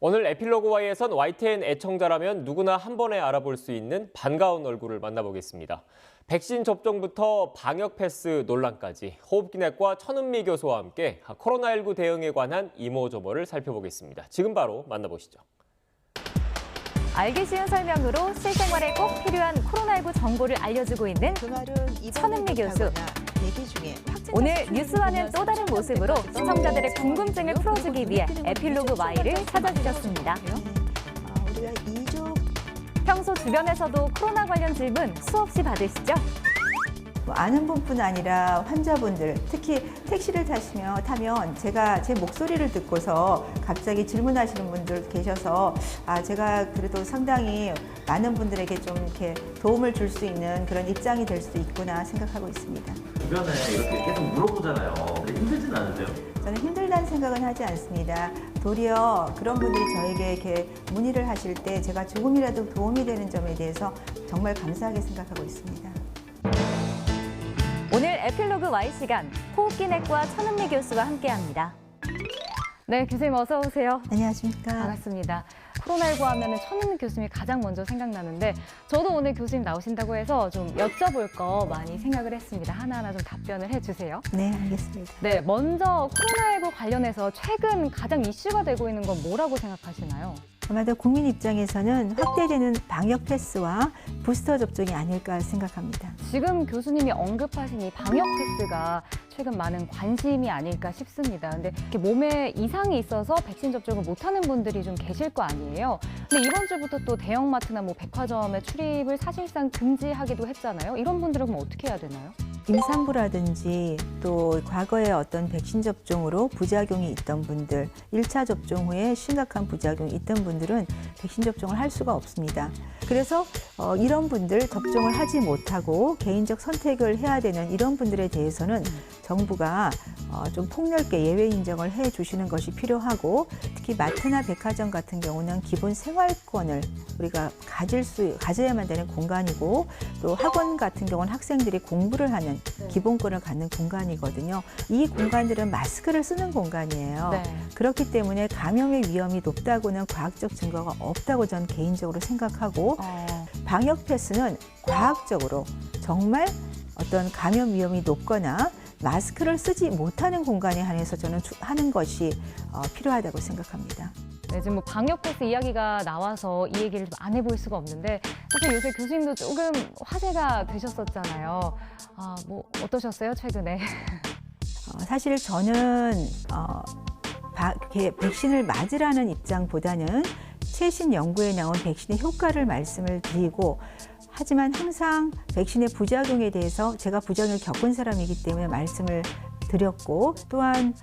오늘 에필로그와이에선 YTN 애청자라면 누구나 한 번에 알아볼 수 있는 반가운 얼굴을 만나보겠습니다. 백신 접종부터 방역 패스 논란까지 호흡기내과 천은미 교수와 함께 코로나19 대응에 관한 이모저모를 살펴보겠습니다. 지금 바로 만나보시죠. 알기 쉬운 설명으로 실생활에 꼭 필요한 코로나19 정보를 알려주고 있는 천은미 교수. 오늘 뉴스와는 또 다른 모습으로 시청자들의 궁금증을 풀어주기 위해 에필로그 Y를 찾아주셨습니다. 평소 주변에서도 코로나 관련 질문 수없이 받으시죠? 아는 분뿐 아니라 환자분들, 특히 택시를 타면 제가 제 목소리를 듣고서 갑자기 질문하시는 분들 계셔서 제가 그래도 상당히 많은 분들에게 좀 이렇게 도움을 줄 수 있는 그런 입장이 될 수도 있구나 생각하고 있습니다. 주변에 이렇게 계속 물어보잖아요. 근데 힘들진 않으세요? 저는 힘들다는 생각은 하지 않습니다. 도리어 그런 분들이 저에게 이렇게 문의를 하실 때 제가 조금이라도 도움이 되는 점에 대해서 정말 감사하게 생각하고 있습니다. 오늘 에필로그 Y 시간, 호흡기내과 천은미 교수와 함께합니다. 네, 교수님 어서 오세요. 안녕하십니까. 반갑습니다. 코로나19 하면 천은미 교수님이 가장 먼저 생각나는데 저도 오늘 교수님 나오신다고 해서 좀 여쭤볼 거 많이 생각을 했습니다. 하나하나 좀 답변을 해주세요. 네, 알겠습니다. 네, 먼저 코로나19 관련해서 최근 가장 이슈가 되고 있는 건 뭐라고 생각하시나요? 아마도 국민 입장에서는 확대되는 방역 패스와 부스터 접종이 아닐까 생각합니다. 지금 교수님이 언급하신 이 방역 패스가 최근 많은 관심이 아닐까 싶습니다. 근데 이렇게 몸에 이상이 있어서 백신 접종을 못하는 분들이 좀 계실 거 아니에요. 근데 이번 주부터 또 대형마트나 백화점에 출입을 사실상 금지하기도 했잖아요. 이런 분들은 그럼 어떻게 해야 되나요? 임산부라든지 또 과거에 어떤 백신 접종으로 부작용이 있던 분들, 1차 접종 후에 심각한 부작용이 있던 분들은 백신 접종을 할 수가 없습니다. 그래서 이런 분들 접종을 하지 못하고 개인적 선택을 해야 되는 이런 분들에 대해서는 정부가 좀 폭넓게 예외 인정을 해 주시는 것이 필요하고, 특히 마트나 백화점 같은 경우는 기본 생활권을 우리가 가져야만 되는 공간이고, 또 학원 같은 경우는 학생들이 공부를 하는 기본권을 갖는 공간이거든요. 이 공간들은 마스크를 쓰는 공간이에요. 네. 그렇기 때문에 감염의 위험이 높다고는 과학적 증거가 없다고 저는 개인적으로 생각하고, 방역 패스는 과학적으로 정말 어떤 감염 위험이 높거나 마스크를 쓰지 못하는 공간에 한해서 저는 하는 것이 필요하다고 생각합니다. 네, 지금 방역 패스 이야기가 나와서 이 얘기를 좀 안 해볼 수가 없는데, 사실 요새 교수님도 조금 화제가 되셨었잖아요. 어떠셨어요, 최근에? 사실 저는 백신을 맞으라는 입장보다는 최신 연구에 나온 백신의 효과를 말씀을 드리고, 하지만 항상 백신의 부작용에 대해서 제가 부작용을 겪은 사람이기 때문에 말씀을 드렸고, 또한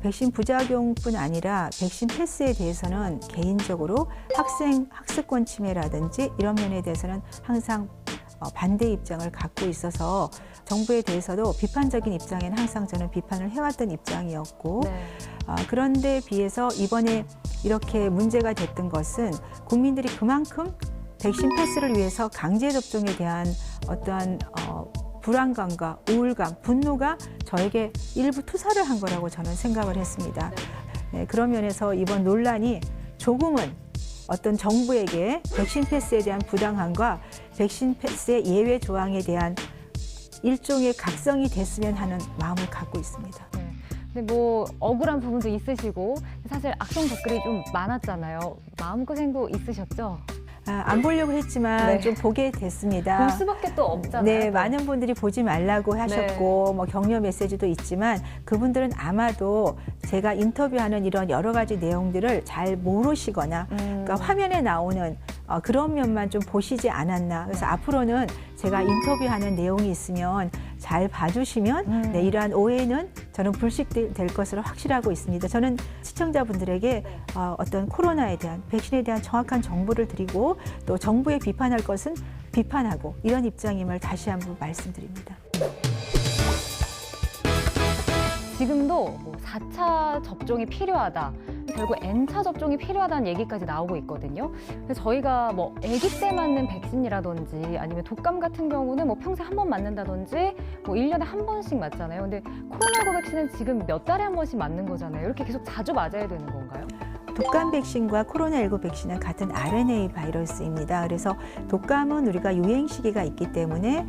백신 부작용뿐 아니라 백신 패스에 대해서는 개인적으로 학습권 침해라든지 이런 면에 대해서는 항상 반대 입장을 갖고 있어서 정부에 대해서도 비판적인 입장에는 항상 저는 비판을 해왔던 입장이었고, 그런데 비해서 이번에 이렇게 문제가 됐던 것은 국민들이 그만큼 백신 패스를 위해서 강제 접종에 대한 어떠한 불안감과 우울감, 분노가 저에게 일부 투사를 한 거라고 저는 생각을 했습니다. 네, 그런 면에서 이번 논란이 조금은 어떤 정부에게 백신 패스에 대한 부당함과 백신 패스의 예외 조항에 대한 일종의 각성이 됐으면 하는 마음을 갖고 있습니다. 근데 억울한 부분도 있으시고 사실 악성 댓글이 좀 많았잖아요. 마음고생도 있으셨죠? 안 보려고 했지만 좀 보게 됐습니다. 볼 수밖에 또 없잖아요. 네, 많은 분들이 보지 말라고 하셨고 격려 메시지도 있지만 그분들은 아마도 제가 인터뷰하는 이런 여러 가지 내용들을 잘 모르시거나 그러니까 화면에 나오는 그런 면만 좀 보시지 않았나. 그래서 앞으로는 제가 인터뷰하는 내용이 있으면 잘 봐주시면 이러한 오해는 저는 불식될 것으로 확실하고 있습니다. 저는 시청자분들에게 어떤 코로나에 대한, 백신에 대한 정확한 정보를 드리고 또 정부에 비판할 것은 비판하고 이런 입장임을 다시 한번 말씀드립니다. 지금도 4차 접종이 필요하다. 결국 N차 접종이 필요하다는 얘기까지 나오고 있거든요. 그래서 저희가 아기 때 맞는 백신이라든지 아니면 독감 같은 경우는 평생 한 번 맞는다든지 1년에 한 번씩 맞잖아요. 근데 코로나19 백신은 지금 몇 달에 한 번씩 맞는 거잖아요. 이렇게 계속 자주 맞아야 되는 건가요? 독감 백신과 코로나19 백신은 같은 RNA 바이러스입니다. 그래서 독감은 우리가 유행 시기가 있기 때문에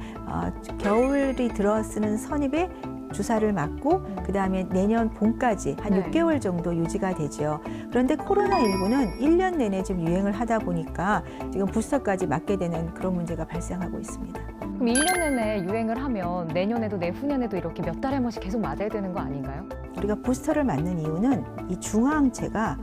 겨울이 들어서는 선입에 주사를 맞고 그다음에 내년 봄까지 한 네. 6개월 정도 유지가 되죠. 그런데 코로나19는 1년 내내 지금 유행을 하다 보니까 지금 부스터까지 맞게 되는 그런 문제가 발생하고 있습니다. 그럼 1년 내내 유행을 하면 내년에도 내후년에도 이렇게 몇 달에 한 번씩 계속 맞아야 되는 거 아닌가요? 우리가 부스터를 맞는 이유는 이 중화항체가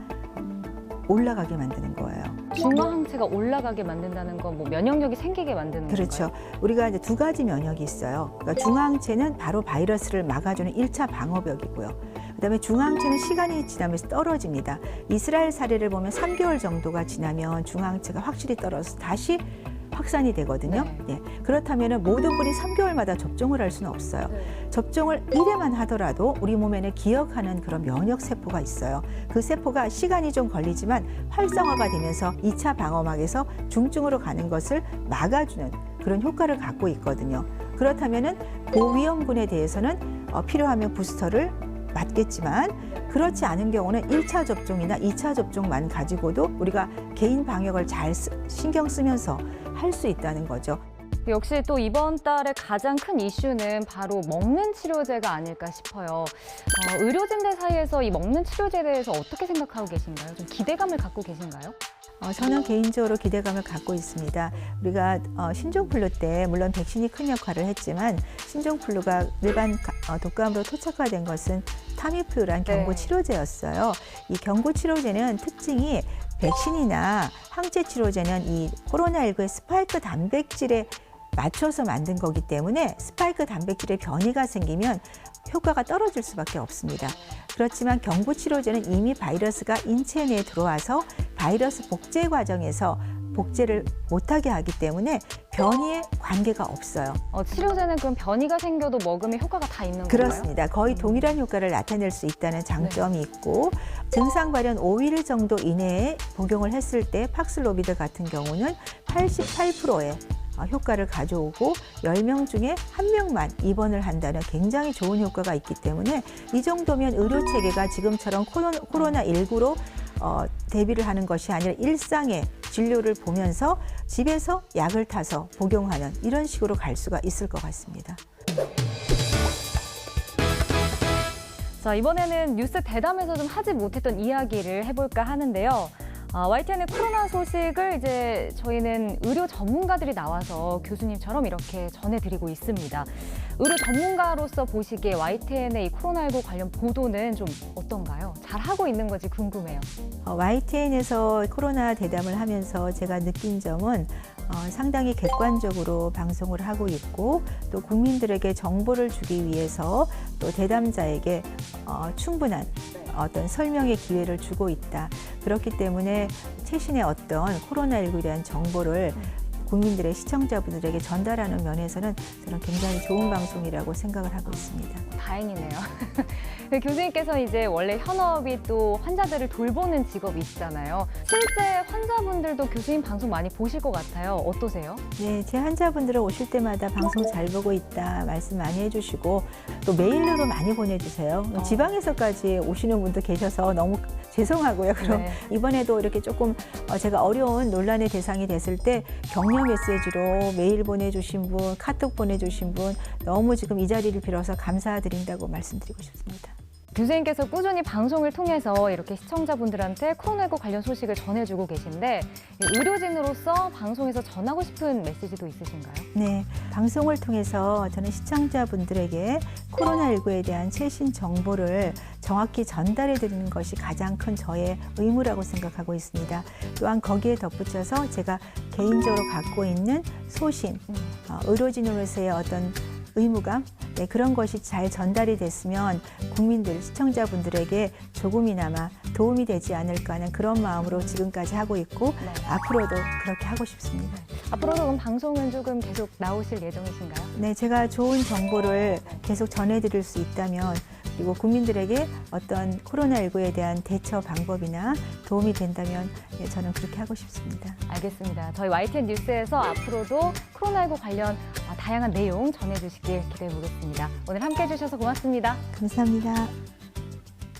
올라가게 만드는 거예요. 중화항체가 올라가게 만든다는 건 뭐 면역력이 생기게 만드는 그렇죠. 건가요? 우리가 이제 두 가지 면역이 있어요. 그러니까 중화항체는 바로 바이러스를 막아주는 1차 방어벽이고요. 그다음에 중화항체는 시간이 지나면서 떨어집니다. 이스라엘 사례를 보면 3개월 정도가 지나면 중화항체가 확실히 떨어져서 다시 확산이 되거든요. 네. 그렇다면 모든 분이 3개월마다 접종을 할 수는 없어요. 네. 접종을 1회만 하더라도 우리 몸에는 기억하는 그런 면역 세포가 있어요. 그 세포가 시간이 좀 걸리지만 활성화가 되면서 2차 방어막에서 중증으로 가는 것을 막아주는 그런 효과를 갖고 있거든요. 그렇다면은 고위험군에 대해서는 필요하면 부스터를 맞겠지만 그렇지 않은 경우는 1차 접종이나 2차 접종만 가지고도 우리가 개인 방역을 잘 신경 쓰면서 할 수 있다는 거죠. 역시 또 이번 달에 가장 큰 이슈는 바로 먹는 치료제가 아닐까 싶어요. 의료진들 사이에서 이 먹는 치료제에 대해서 어떻게 생각하고 계신가요? 좀 기대감을 갖고 계신가요? 저는 개인적으로 기대감을 갖고 있습니다. 우리가 신종플루 때 물론 백신이 큰 역할을 했지만 신종플루가 일반 독감으로 토착화된 것은 타미플루란 네. 경구치료제였어요. 이 경구치료제는 특징이 백신이나 항체치료제는 이 코로나19의 스파이크 단백질에 맞춰서 만든 거기 때문에 스파이크 단백질의 변이가 생기면 효과가 떨어질 수밖에 없습니다. 그렇지만 경구치료제는 이미 바이러스가 인체 내에 들어와서 바이러스 복제 과정에서 복제를 못하게 하기 때문에 변이에 관계가 없어요. 치료제는 그럼 변이가 생겨도 먹으면 효과가 다 있는 건가요? 그렇습니다. 거의 동일한 효과를 나타낼 수 있다는 장점이 있고 증상 발현 5일 정도 이내에 복용을 했을 때 팍슬로비드 같은 경우는 88%의 효과를 가져오고 10명 중에 1명만 입원을 한다는 굉장히 좋은 효과가 있기 때문에 이 정도면 의료체계가 지금처럼 코로나19로 대비를 하는 것이 아니라 일상의 진료를 보면서 집에서 약을 타서 복용하는 이런 식으로 갈 수가 있을 것 같습니다. 자, 이번에는 뉴스 대담에서 좀 하지 못했던 이야기를 해볼까 하는데요. YTN의 코로나 소식을 이제 저희는 의료 전문가들이 나와서 교수님처럼 이렇게 전해드리고 있습니다. 의료 전문가로서 보시기에 YTN의 이 코로나19 관련 보도는 좀 어떤가요? 잘 하고 있는 건지 궁금해요. YTN에서 코로나 대담을 하면서 제가 느낀 점은 상당히 객관적으로 방송을 하고 있고 또 국민들에게 정보를 주기 위해서 또 대담자에게 충분한 어떤 설명의 기회를 주고 있다. 그렇기 때문에 최신의 어떤 코로나19에 대한 정보를 국민들의 시청자분들에게 전달하는 면에서는 저는 굉장히 좋은 방송이라고 생각을 하고 있습니다. 다행이네요. 교수님께서 이제 원래 현업이 또 환자들을 돌보는 직업이시잖아요. 실제 환자분들도 교수님 방송 많이 보실 것 같아요. 어떠세요? 네, 제 환자분들은 오실 때마다 방송 잘 보고 있다 말씀 많이 해주시고 또 메일로도 많이 보내주세요. 지방에서까지 오시는 분도 계셔서 너무 죄송하고요. 그럼 네. 이번에도 이렇게 조금 제가 어려운 논란의 대상이 됐을 때 격려 메시지로 메일 보내주신 분, 카톡 보내주신 분 너무 지금 이 자리를 빌어서 감사드린다고 말씀드리고 싶습니다. 교수님께서 꾸준히 방송을 통해서 이렇게 시청자분들한테 코로나19 관련 소식을 전해주고 계신데 의료진으로서 방송에서 전하고 싶은 메시지도 있으신가요? 네, 방송을 통해서 저는 시청자분들에게 코로나19에 대한 최신 정보를 정확히 전달해 드리는 것이 가장 큰 저의 의무라고 생각하고 있습니다. 또한 거기에 덧붙여서 제가 개인적으로 갖고 있는 소신, 의료진으로서의 어떤 의무감, 네, 그런 것이 잘 전달이 됐으면 국민들, 시청자분들에게 조금이나마 도움이 되지 않을까 하는 그런 마음으로 지금까지 하고 있고 네. 앞으로도 그렇게 하고 싶습니다. 앞으로도 그럼 방송은 조금 계속 나오실 예정이신가요? 네, 제가 좋은 정보를 계속 전해드릴 수 있다면 그리고 국민들에게 어떤 코로나19에 대한 대처 방법이나 도움이 된다면 네, 저는 그렇게 하고 싶습니다. 알겠습니다. 저희 YTN 뉴스에서 앞으로도 코로나19 관련 다양한 내용 전해주시길 기대해 보겠습니다. 오늘 함께해 주셔서 고맙습니다. 감사합니다.